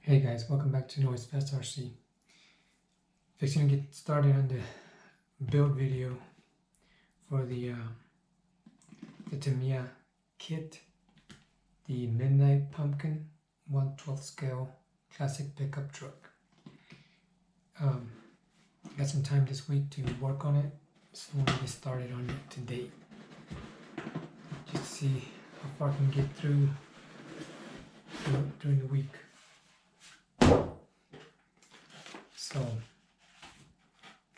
Hey guys, welcome back to Noise Fest RC. Fixing to get started on the build video for the Tamiya kit, the Midnight Pumpkin 1/12 scale classic pickup truck. Got some time this week to work on it, so I'm gonna get started on it today. Just to see how far I can get through during the week. So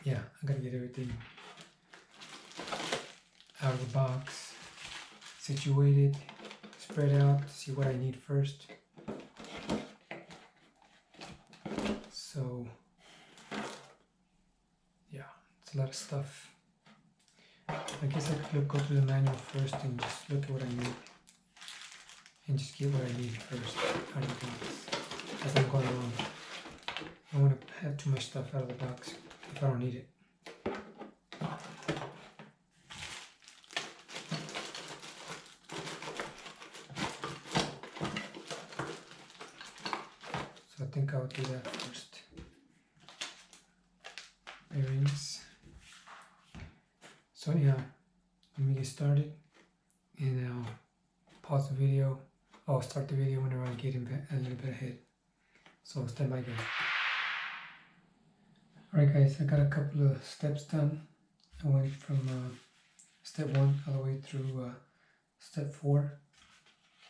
yeah, I gotta get everything out of the box, situated, spread out, see what I need first. So yeah, it's a lot of stuff. I guess I could go through the manual first and just look at what I need and just get what I need first out of the box as I'm going along. I don't want to have too much stuff out of the box if I don't need it. So I think I'll do that first. Bearings. So anyhow, let me get started and I'll pause the video. I'll start the video whenever I get a little bit ahead. So stand by guys. Alright guys, I got a couple of steps done. I went from step 1 all the way through step 4.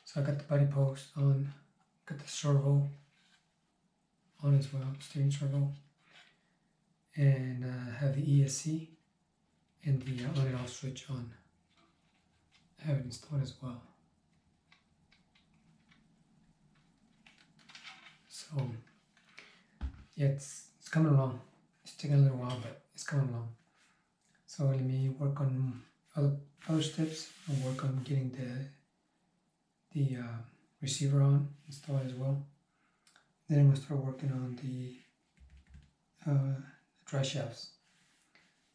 So I got the body post on, got the servo on as well, steering servo, and have the ESC and the on and off switch on. I have it installed as well. So yeah, it's coming along. It's taking a little while, but it's coming along. So let me work on other steps. I'll work on getting the receiver on installed as well. Then I'm gonna start working on the dry shafts.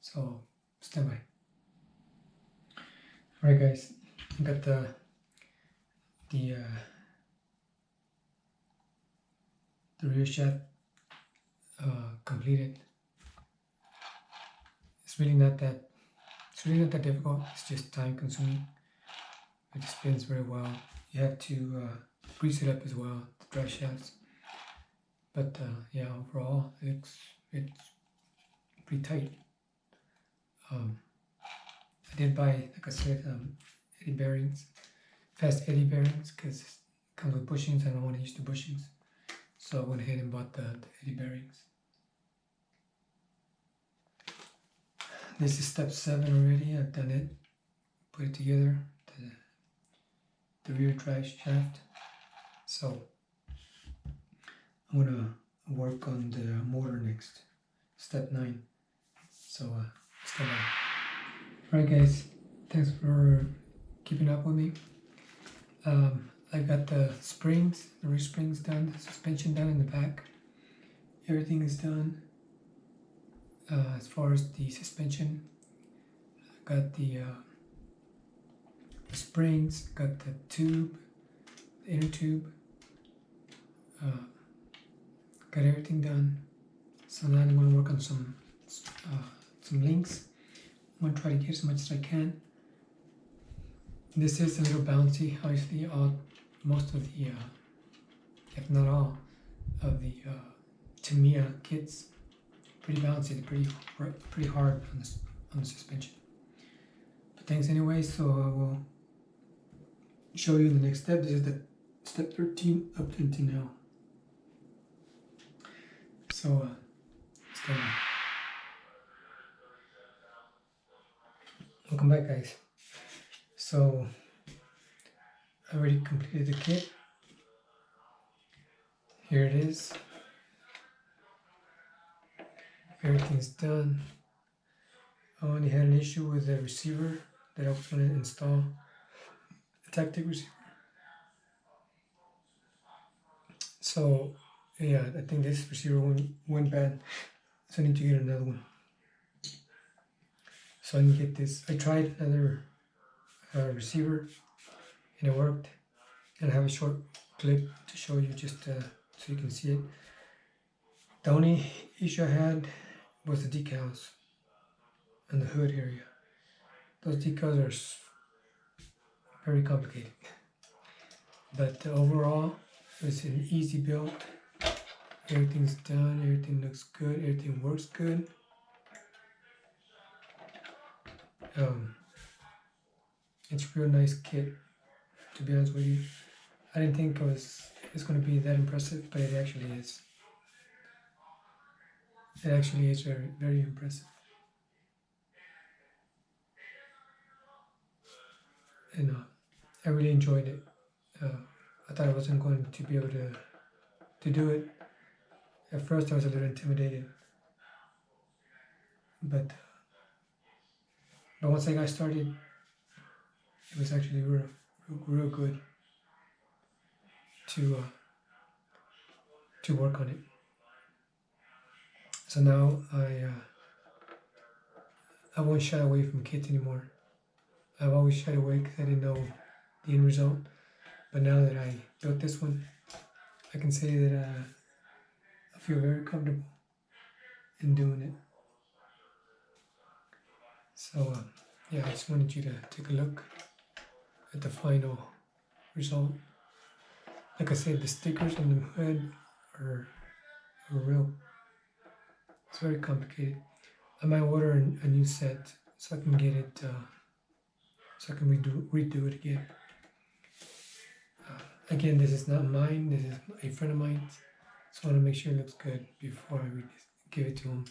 So stand by. Alright guys, I got the rear shaft completed. It's really not that difficult. It's just time consuming. It just spins very well. You have to grease it up as well, the dry shafts. But yeah, overall it's pretty tight. I did buy, like I said, eddy bearings, fast eddy bearings, because it comes with bushings. I don't want to use the bushings, so I went ahead and bought the eddy bearings. This is step 7 already. I've done it, put it together, the rear drive shaft. So I'm gonna work on the motor next, step 9. So step 9. Alright guys, thanks for keeping up with me. I got the springs, the rear springs done, the suspension done in the back. Everything is done. As far as the suspension, I got the springs, got the tube, the inner tube, got everything done. So now I'm going to work on some links. I'm going to try to get as much as I can. This is a little bouncy. Obviously, most of the, if not all, of the Tamiya kits, pretty bouncy. They're pretty hard on the suspension. But thanks anyway. So I will show you the next step. This is the step 13 up until now. So stay on. Welcome back guys. So I already completed the kit. Here it is. Everything's done. I only had an issue with the receiver that I was going to install, a tactic receiver. So yeah, I think this receiver went bad, so I need to get another one. So I can get this. I tried another receiver and it worked. And I have a short clip to show you just so you can see it. The only issue I had was the decals and the hood area. Those decals are very complicated, but overall it's an easy build. Everything's done, everything looks good, everything works good. It's a real nice kit, to be honest with you. I didn't think it's going to be that impressive, but it actually is. It actually is very, very impressive. And I really enjoyed it. I thought I wasn't going to be able to do it. At first, I was a little intimidated, but once I got started, it was actually real good to work on it. So now I won't shy away from kits anymore. I've always shied away because I didn't know the end result. But now that I built this one, I can say that I feel very comfortable in doing it. So yeah, I just wanted you to take a look at the final result. Like I said, the stickers on the hood are real. It's very complicated. I might order a new set so I can get it, so I can redo it again. Again, this is not mine. This is a friend of mine. So I want to make sure it looks good before I give it to him.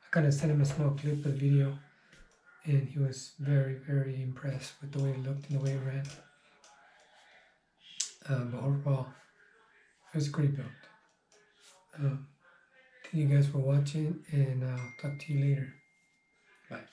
I kind of sent him a small clip of the video, and he was very, very impressed with the way it looked and the way it ran. But overall, it was a great build. Thank you guys for watching, and I'll talk to you later. Bye.